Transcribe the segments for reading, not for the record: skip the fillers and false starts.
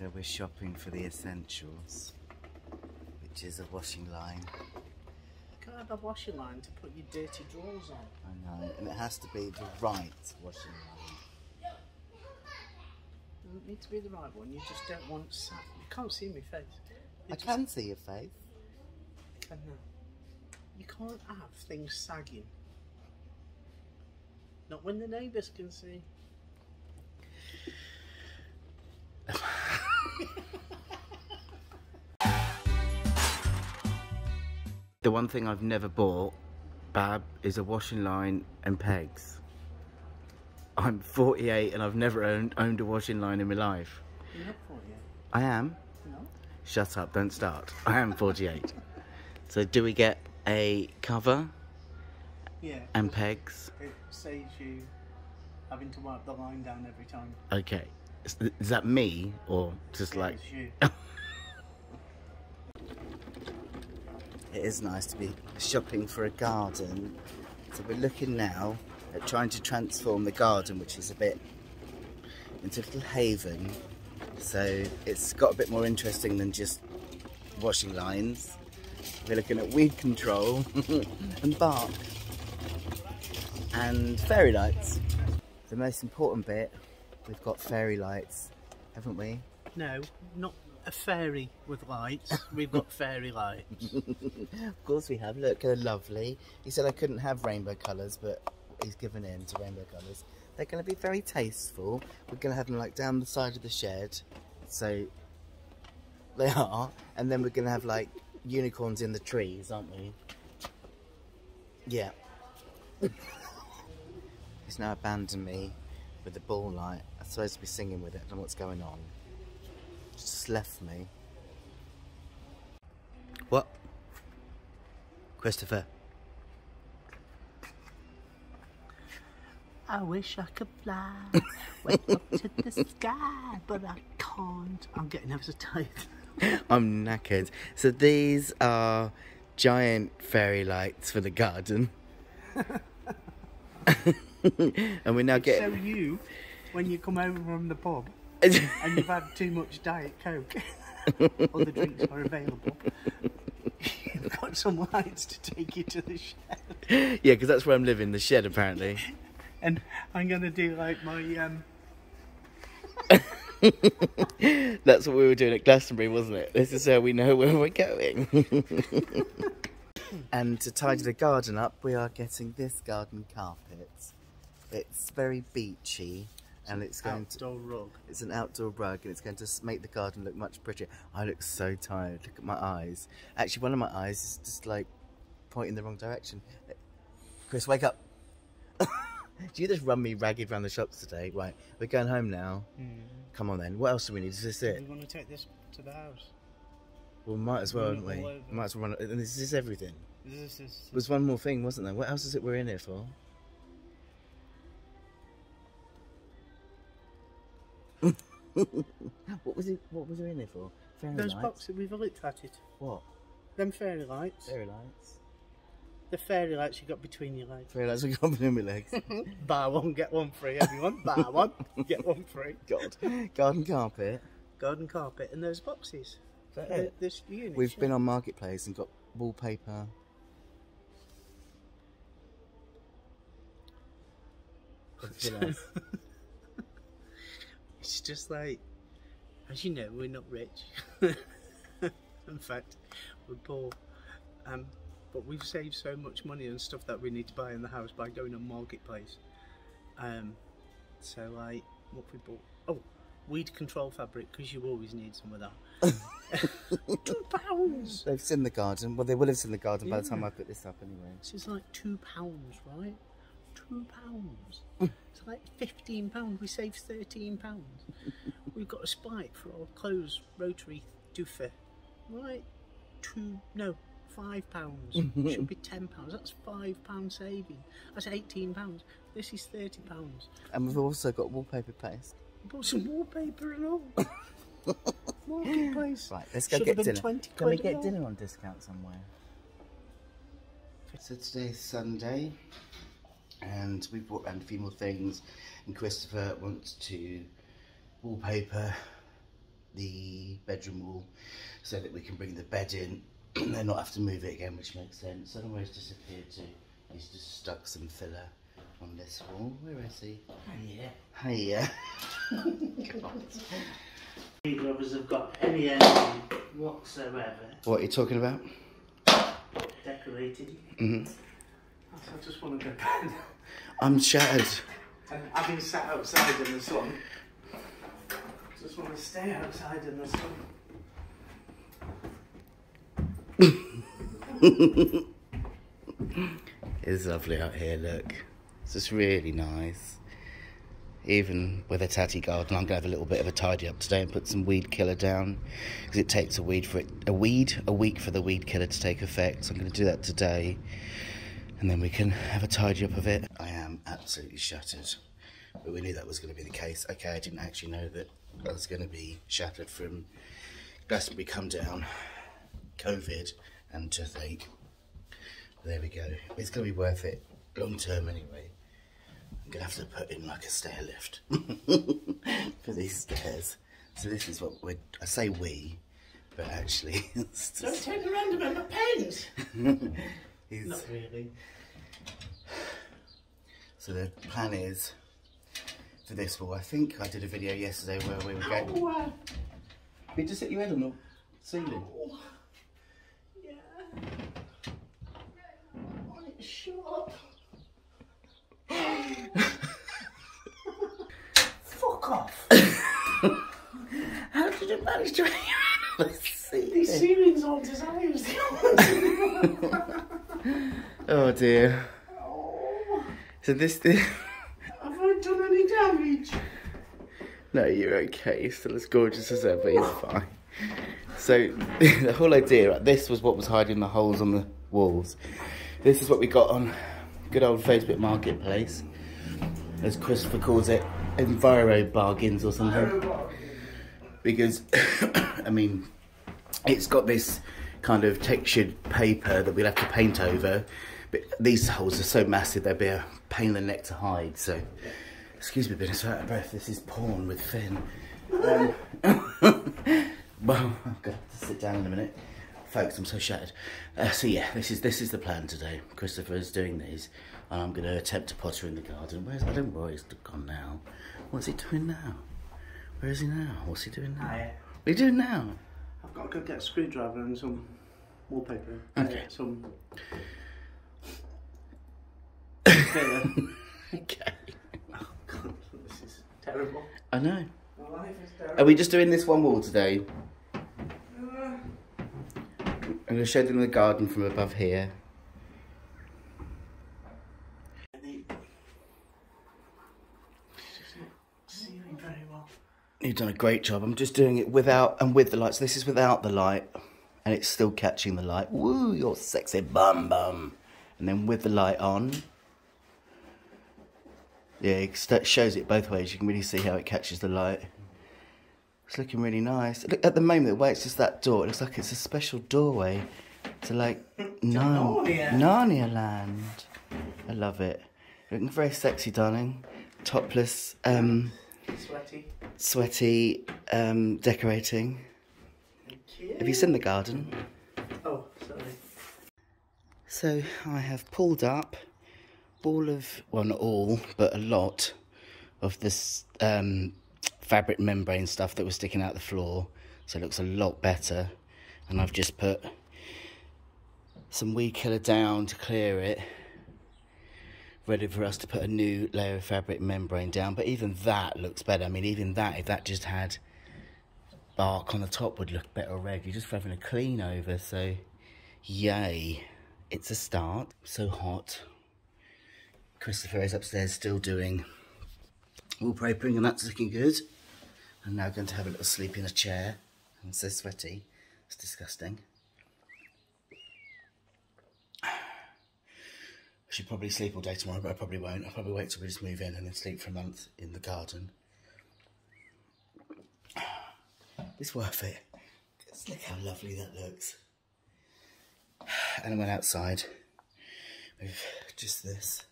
So we're shopping for the essentials, which is a washing line. You can't have a washing line to put your dirty drawers on. I know, and it has to be the right washing line. It doesn't need to be the right one, you just don't want sat. You can't see my face. I can see your face. I know. You can't have things sagging. Not when the neighbours can see. The one thing I've never bought, Bab, is a washing line and pegs. I'm 48 and I've never owned a washing line in my life. You're not 48. I am. No. Shut up, don't start. I am 48. So do we get a cover? Yeah. And pegs? It saves you having to wipe the line down every time. Okay. Is that me or just like... It's you. It is nice to be shopping for a garden. So we're looking now at trying to transform the garden, which is a bit, into a little haven. So it's got a bit more interesting than just washing lines. We're looking at weed control and bark and fairy lights. The most important bit, we've got fairy lights, haven't we? No, not a fairy with lights. We've got fairy lights. Of course we have. Look, they're lovely. He said I couldn't have rainbow colours, but he's given in to rainbow colours. They're going to be very tasteful. We're going to have them like down the side of the shed. So they are. And then we're going to have like unicorns in the trees, aren't we? Yeah. He's now abandoned me with the ball light. I'm supposed to be singing with it. I don't know what's going on. Just left me. What? Christopher? I wish I could fly way up to the sky, but I can't. I'm getting ever so tired. I'm knackered. So these are giant fairy lights for the garden. And we're now getting... So you, when you come home from the pub and you've had too much Diet Coke, other drinks are available, you've got some lights to take you to the shed. Yeah, because that's where I'm living, the shed apparently. And I'm going to do like my... That's what we were doing at Glastonbury, wasn't it? This is how we know where we're going. And to tidy the garden up, we are getting this garden carpet. It's very beachy, and it's going to... Outdoor rug. It's an outdoor rug, and it's going to make the garden look much prettier. I look so tired. Look at my eyes. Actually, one of my eyes is just like pointing the wrong direction. Chris, wake up. Do you just run me ragged around the shops today? Right, we're going home now. Come on then. What else do we need? Is this it? We want to take this to the house. Well, might as well, haven't we? Might as well run. And is this everything? There was one more thing, wasn't there? What else is it we're in here for? What was it? What was we in here for? Fairy Those lights? boxes, we've looked at it. What? Them fairy lights. Fairy lights. The fairy lights you got between your legs. Fairy lights we got between my legs. Buy one, get one free, everyone. Buy one, get one free. God. Garden carpet. Garden carpet and those boxes. This unit. We've been on Marketplace and got wallpaper. It's just like, as you know, we're not rich. In fact, we're poor. But we've saved so much money on stuff that we need to buy in the house by going on Marketplace. So like, what we bought? Oh, weed control fabric, because you always need some of that. £2. They've seen the garden. Well, they will have seen the garden by the time I put this up anyway. This is like £2, right? £2. It's like £15. We saved £13. We've got a spike for our clothes rotary doofy. Right? £5. Should be £10. That's £5 saving. That's £18. This is £30. And we've also got wallpaper paste. We bought some wallpaper and all. Marketplace. Right, let's go get dinner. Can we get dinner on discount somewhere? So today's Sunday, and we brought around a few more things, and Christopher wants to wallpaper the bedroom wall so that we can bring the bed in and then not have to move it again, which makes sense. I don't know where he's disappeared to. He's just stuck some filler on this wall. Where is he? Hiya. God. Neither of us have got any energy whatsoever. What are you talking about? Decorated. Mm-hmm. I just want to go to bed. I'm shattered. And having sat outside in the sun, I just want to stay outside in the sun. It's lovely out here, look. It's just really nice. Even with a tatty garden, I'm going to have a little bit of a tidy up today and put some weed killer down, because it takes a week for the weed killer to take effect. So I'm going to do that today, and then we can have a tidy up of it. I am absolutely shattered, but we knew that was going to be the case. Okay, I didn't actually know that I was going to be shattered from Glastonbury come down, COVID, and toothache. There we go. It's going to be worth it long term anyway. I'm going to have to put in like a stair lift for these stairs. So this is what I say we, but actually it's just... Don't take around about my pens! Not really. So the plan is, for this wall, I think I did a video yesterday where we were going... We just hit your head on the ceiling. Oh. Yeah. Shut up. Fuck off. How did you manage to hit your head on the ceiling? These ceilings aren't as high as the ones. Oh dear. Oh. So this thing... Have I done any damage? No, you're okay. You're still as gorgeous as ever. You're fine. So the whole idea, right, this was what was hiding the holes on the walls. This is what we got on good old Facebook Marketplace, as Christopher calls it, Enviro bargains or something. Because, I mean, it's got this kind of textured paper that we'll have to paint over. But these holes are so massive, they'd be a pain in the neck to hide. So, excuse me, being so out of breath. This is porn with Finn. Well, I'm going to have to sit down in a minute. Folks, I'm so shattered. So yeah, this is the plan today. Christopher is doing these, and I'm going to attempt to potter in the garden. I don't know where he's gone now. What's he doing now? Where is he now? What's he doing now? What are you doing now? I've got to go get a screwdriver and some wallpaper. Okay. Some... Okay. Oh God, this is terrible. I know. My life is terrible. Are we just doing this one wall today? I'm going to show them the garden from above here. Seeing very well. You've done a great job. I'm just doing it without and with the lights. This is without the light, and it's still catching the light. Woo, you're sexy bum bum. And then with the light on. Yeah, it shows it both ways. You can really see how it catches the light. It's looking really nice. Look, at the moment, the way it's just that door, it looks like it's a special doorway to like Narnia land. I love it. Looking very sexy, darling. Topless, sweaty, decorating. Thank you. Have you seen the garden? Oh, sorry. So I have pulled up all of, well, not all, but a lot of this fabric membrane stuff that was sticking out the floor, so it looks a lot better. And I've just put some weed killer down to clear it, ready for us to put a new layer of fabric membrane down. But even that looks better. I mean, even that, if that just had bark on the top, would look better already. You're just having a clean over, so yay, it's a start. So hot. Christopher is upstairs still doing wallpapering, and that's looking good. I'm now going to have a little sleep in a chair. I'm so sweaty. It's disgusting. I should probably sleep all day tomorrow, but I probably won't. I'll probably wait till we just move in and then sleep for a month in the garden. It's worth it. Just look how lovely that looks. And I went outside with just this.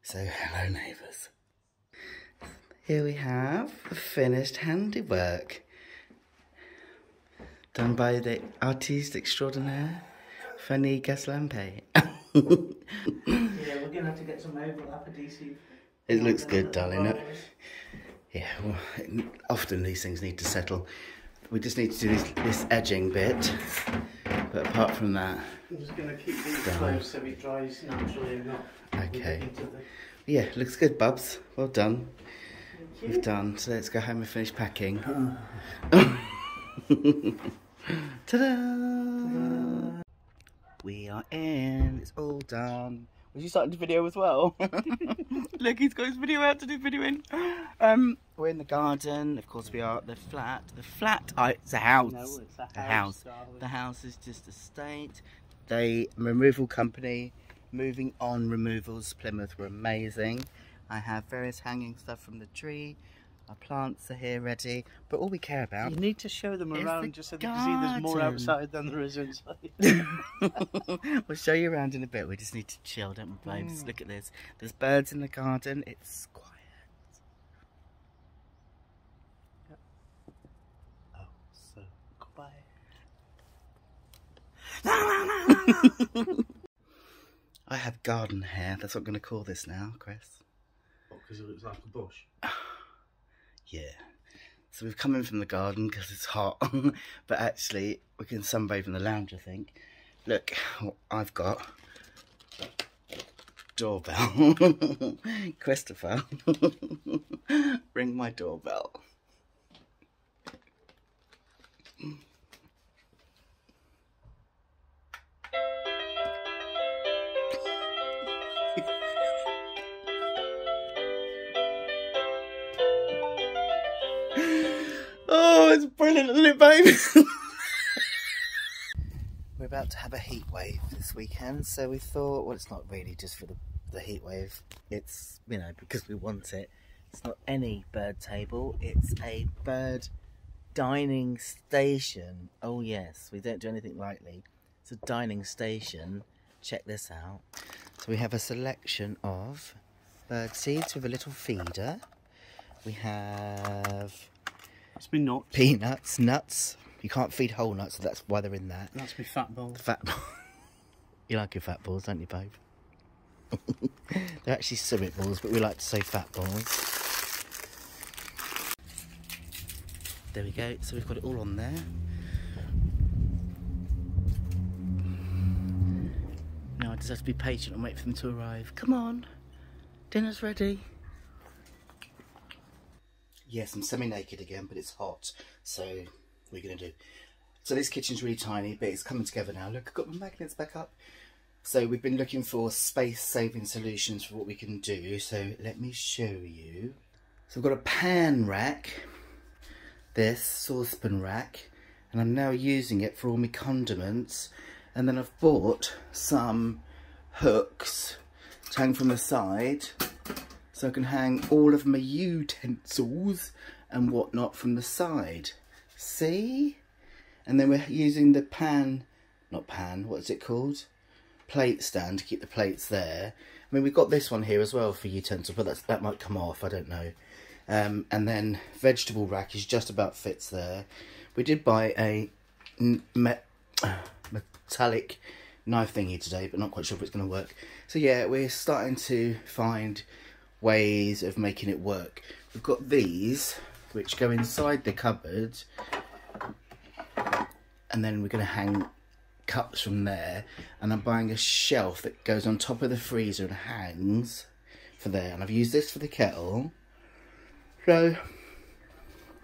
So, hello neighbours. Here we have the finished handiwork. Done by the artiste extraordinaire, Finlay. Yeah, we're gonna have to get some overlap adhesive. It looks good, darling. Yeah, well, often these things need to settle. We just need to do this edging bit, but apart from that... I'm just going to keep these closed so it dries naturally and not... Okay. Yeah, looks good, Bubs. Well done. We've done. So let's go home and finish packing. Ta-da! We are in. It's all done. Was you starting the video as well? Look, he's got his video out to do videoing. We're in the garden. Of course, we are at the flat. The flat, it's a house. No, it's a house. The house is just a state. The removal company, Moving On Removals, Plymouth, were amazing. I have various hanging stuff from the tree. Our plants are here ready, but all we care about... You need to show them around just so they can see there's more outside than there is inside. We'll show you around in a bit. We just need to chill, don't we, babes? Look at this. There's birds in the garden. It's quiet. Yep. Oh, so quiet. I have garden hair. That's what I'm going to call this now, Chris. What, because it looks like a bush? Yeah. So we've come in from the garden because it's hot. But actually, we can sunbathe in the lounge, I think. Look what I've got. Doorbell. Christopher. Ring my doorbell. Oh, it's brilliant, isn't it, babe? We're about to have a heat wave this weekend, so we thought, well, it's not really just for the heat wave. It's, you know, because we want it. It's not any bird table, it's a bird dining station. Oh yes, we don't do anything lightly. It's a dining station. Check this out. So we have a selection of bird seeds with a little feeder. We have... It's been nuts. Peanuts, nuts. You can't feed whole nuts, so that's why they're in that. That's my fat ball. Fat ball. You like your fat balls, don't you, babe? They're actually suet balls, but we like to say fat balls. There we go. So we've got it all on there. Now I just have to be patient and wait for them to arrive. Come on. Dinner's ready. Yes, I'm semi-naked again, but it's hot, so what are we going to do? So this kitchen's really tiny, but it's coming together now. Look, I've got my magnets back up. So we've been looking for space-saving solutions for what we can do, so let me show you. So I've got a pan rack, this saucepan rack, and I'm now using it for all my condiments. And then I've bought some hooks to hang from the side, so I can hang all of my utensils and whatnot from the side. See? And then we're using the what's it called? Plate stand to keep the plates there. I mean, we've got this one here as well for utensils, but that might come off, I don't know. And then vegetable rack is just about fits there. We did buy a metallic knife thingy today, but not quite sure if it's going to work. So yeah, we're starting to find ways of making it work. We've got these which go inside the cupboard, and then we're going to hang cups from there, and I'm buying a shelf that goes on top of the freezer and hangs for there, and I've used this for the kettle. So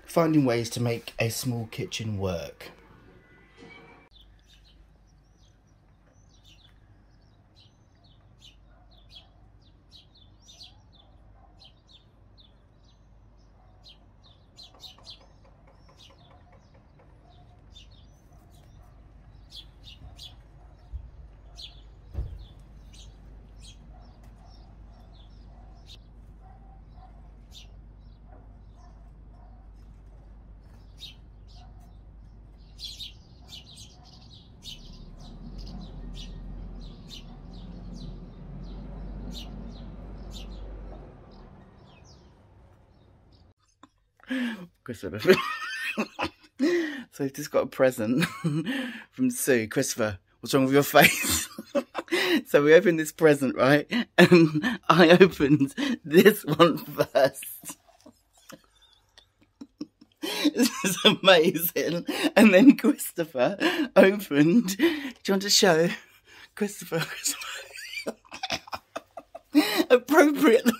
finding ways to make a small kitchen work. Christopher. So we've just got a present from Sue. Christopher, what's wrong with your face? So we opened this present, right? And I opened this one first. This is amazing. And then Christopher opened. Do you want to show Christopher? Appropriately.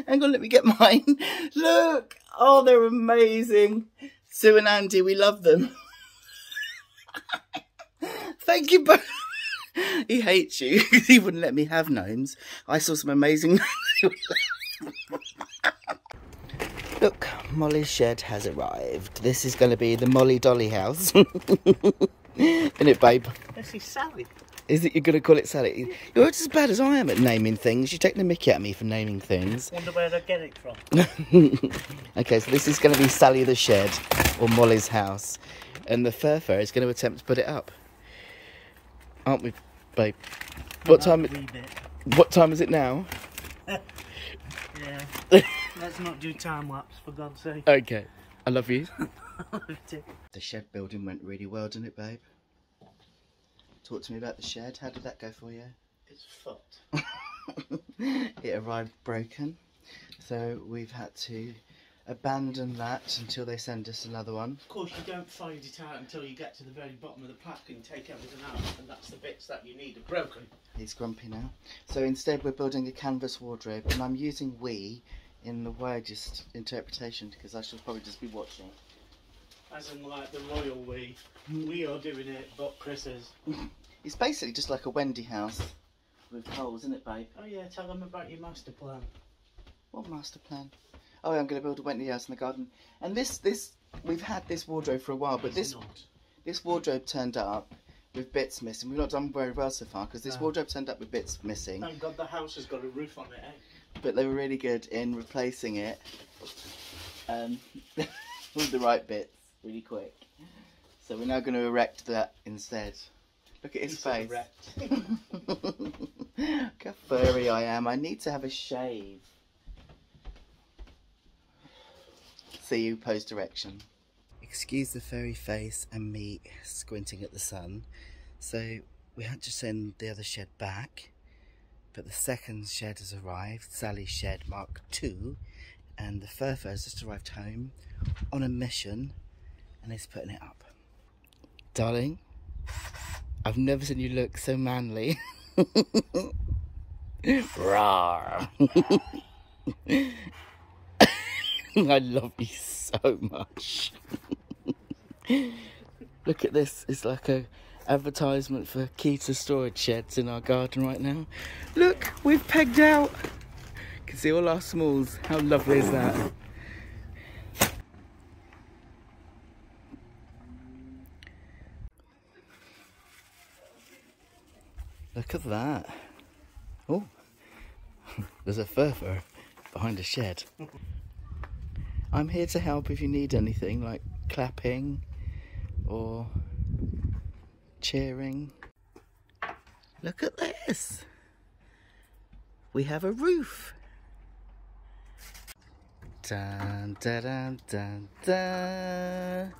Hang on, let me get mine. Look. Oh, they're amazing. Sue and Andy, we love them. Thank you both. He hates you because he wouldn't let me have gnomes. I saw some amazing. Look, Molly's shed has arrived. This is going to be the Molly Dolly house. Isn't it, babe? This is Sally. Is it you're going to call it Sally? You're just as bad as I am at naming things. You take the mickey at me for naming things. Wonder where I get it from. Okay, so this is going to be Sally the shed, or Molly's house. And the fur is going to attempt to put it up. Aren't we, babe? What time is it now? Yeah. Let's not do time lapse, for God's sake. Okay. I love you. I love you too. The shed building went really well, didn't it, babe? Talk to me about the shed. How did that go for you? It's fucked. It arrived broken. So we've had to abandon that until they send us another one. Of course, you don't find it out until you get to the very bottom of the pack and take everything out, and that's the bits that you need are broken. He's grumpy now. So instead we're building a canvas wardrobe, and I'm using we in the widest interpretation because I shall probably just be watching. As in like the royal we. We are doing it, but Chris is. It's basically just like a Wendy house with holes, isn't it, babe? Oh yeah, tell them about your master plan. What master plan? Oh, I'm going to build a Wendy house in the garden. And this, we've had this wardrobe for a while, but this wardrobe turned up with bits missing. We've not done very well so far because this wardrobe turned up with bits missing. Thank God the house has got a roof on it, eh? But they were really good in replacing it with the right bits really quick. So we're now going to erect that instead. Look at his face. Look how furry I am. I need to have a shave. See you post direction. Excuse the furry face and me squinting at the sun. So we had to send the other shed back, but the second shed has arrived, Sally's shed Mark II, and the fur has just arrived home on a mission and is putting it up. Darling, I've never seen you look so manly. Rawr. I love you so much. Look at this. It's like a advertisement for Keita storage sheds in our garden right now. Look, we've pegged out. You can see all our smalls. How lovely is that? Look at that. Oh, there's a fur behind a shed. I'm here to help if you need anything, like clapping or cheering. Look at this. We have a roof. Dun, dun, dun, dun, dun.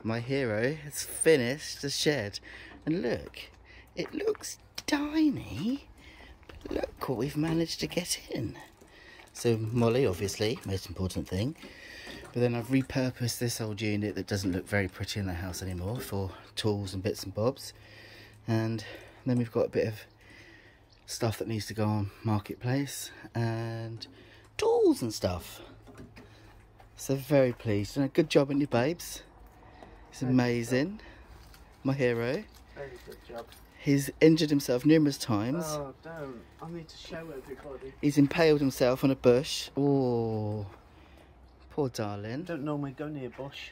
My hero has finished the shed. And look, it looks tiny, but look what we've managed to get in. So Molly, obviously, most important thing. But then I've repurposed this old unit that doesn't look very pretty in the house anymore for tools and bits and bobs. And then we've got a bit of stuff that needs to go on Marketplace and tools and stuff. So very pleased. And a good job on you, babes. It's amazing. My hero. Very good job. He's injured himself numerous times. Oh, don't. I need to show everybody. He's impaled himself on a bush. Oh, poor darling. Don't normally go near bush.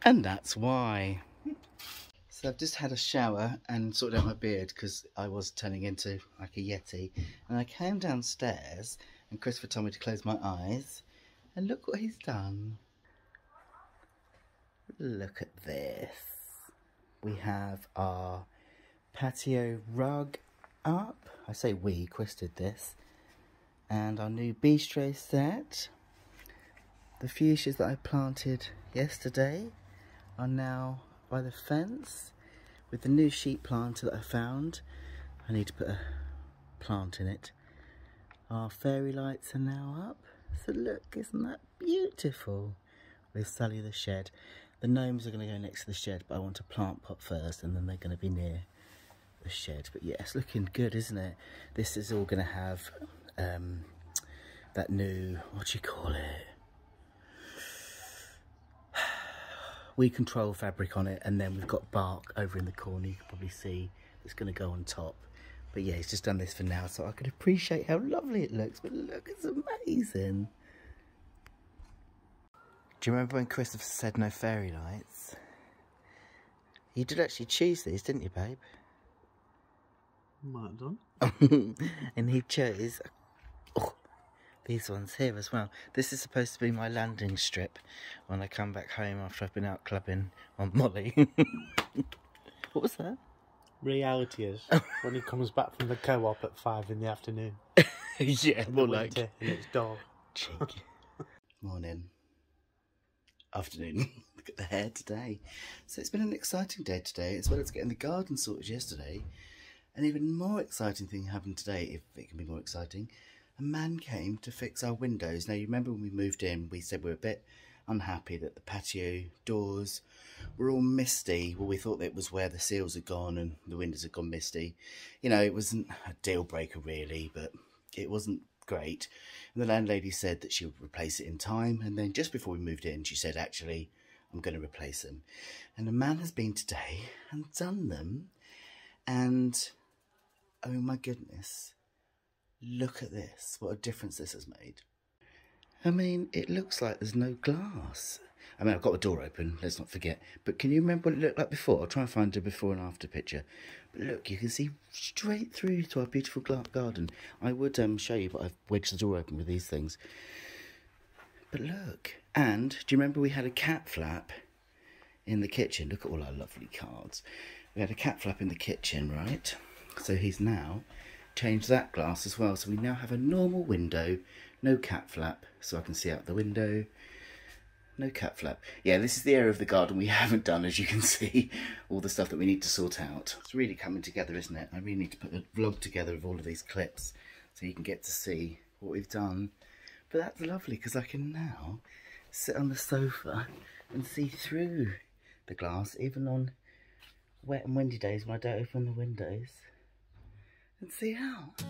And that's why. So I've just had a shower and sorted out my beard because I was turning into like a yeti. And I came downstairs and Christopher told me to close my eyes. And look what he's done. Look at this. We have our patio rug up. I say we, Chris did this. And our new bistro set. The fuchsias that I planted yesterday are now by the fence with the new sheep planter that I found. I need to put a plant in it. Our fairy lights are now up. So look, isn't that beautiful? With Sally the shed. The gnomes are going to go next to the shed, but I want a plant pot first and then they're going to be near the shed. But yeah, it's looking good, isn't it? This is all going to have that new, what do you call it? We control fabric on it, and then we've got bark over in the corner. You can probably see it's going to go on top. But yeah, he's just done this for now so I can appreciate how lovely it looks. But look, it's amazing. Do you remember when Christopher said no fairy lights? You did actually choose these, didn't you, babe? Might have done. And he chose these ones here as well. This is supposed to be my landing strip when I come back home after I've been out clubbing on Molly. What was that? Reality is when he comes back from the co-op at 5 in the afternoon. Yeah, more like. And it's dark. Cheeky. Morning. Afternoon. Look at the hair today. So it's been an exciting day today, as well as getting the garden sorted yesterday. An even more exciting thing happened today, if it can be more exciting. A man came to fix our windows. Now, you remember when we moved in, we said we were a bit unhappy that the patio doors were all misty. Well, we thought that was where the seals had gone and the windows had gone misty. You know, it wasn't a deal breaker really, but it wasn't great. And the landlady said that she would replace it in time. And then just before we moved in, she said, actually, I'm going to replace them. And the man has been today and done them. And, oh my goodness. Look at this, what a difference this has made. I mean, it looks like there's no glass. I mean, I've got the door open, let's not forget. But can you remember what it looked like before? I'll try and find a before and after picture. But look, you can see straight through to our beautiful garden. I would show you, but I've wedged the door open with these things. But look, and do you remember we had a cat flap in the kitchen? Look at all our lovely cards. We had a cat flap in the kitchen, right? So he's now changed that glass as well, so we now have a normal window, no cat flap, so I can see out the window. No cat flap. Yeah, this is the area of the garden we haven't done, as you can see, all the stuff that we need to sort out. It's really coming together, isn't it? I really need to put a vlog together of all of these clips so you can get to see what we've done. But that's lovely because I can now sit on the sofa and see through the glass, even on wet and windy days when I don't open the windows, and see out.